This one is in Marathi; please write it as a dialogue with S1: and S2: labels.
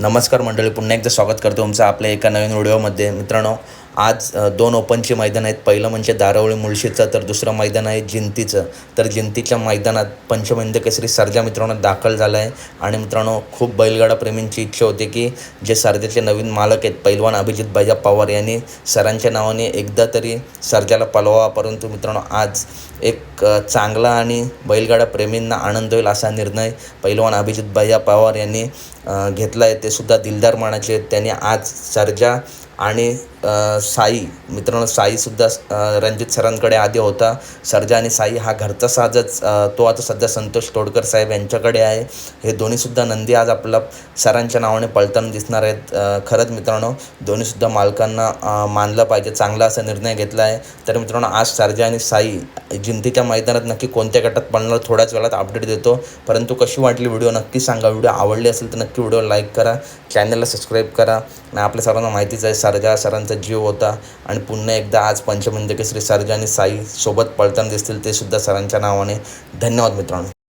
S1: नमस्कार मंडळी, पुन्हा एकदा स्वागत करतो तुमचं आपल्या एका नवीन व्हिडिओमध्ये. मित्रांनो, आज 2 ओपनचे मैदान आहेत. पहिलं म्हणजे दारवळी मुळशीचं, तर दुसरं मैदान आहे जिंतीचं. तर जिंतीच्या मैदानात पंचमहिंद केसरी सर्जा मित्रांनो दाखल झाला आहे. आणि मित्रांनो, खूप बैलगाडा प्रेमींची इच्छा होती की जे सर्जाचे नवीन मालक आहेत पैलवान अभिजित भैया पवार यांनी सरांच्या नावाने एकदा तरी सर्जाला पळवावा. परंतु मित्रांनो, आज एक चांगला आणि बैलगाडा प्रेमींना आनंद होईल असा निर्णय पैलवान अभिजित भैया पवार यांनी घेतला आहे. ते सुद्धा दिलदार मानाचे आहेत. त्यांनी आज सर्जा आणि साई मित्रांनो, साईसुद्धा रणजित सरांकडे आधी होता. सर्जा आणि साई हा घरचा साजच तो आता सध्या संतोष तोडकर साहेब यांच्याकडे आहे. हे दोन्हीसुद्धा नंदी आज आपला सरांच्या नावाने पळताना दिसणार आहेत. खरंच मित्रांनो, दोन्हीसुद्धा मालकांना मानलं पाहिजे, चांगला असा निर्णय घेतला आहे. तर मित्रांनो, आज सर्जा आणि साई जिंतीच्या मैदानात नक्की कोणत्या गटात पळणार थोड्याच वेळात अपडेट देतो. परंतु कशी वाटली व्हिडिओ नक्की सांगा. व्हिडिओ आवडली असेल तर नक्की व्हिडिओ लाईक करा, चॅनलला सबस्क्राईब करा. आणि आपल्या सर्वांना माहितीच आहे सर्जा सरांचा जीव होता. आणि पुन्हा एकदा आज पंचमहिंद केसरी सर्जा आणि साई सोबत पळताना दिसतील, ते सुद्धा सरांच्या नावाने. धन्यवाद मित्रांनो.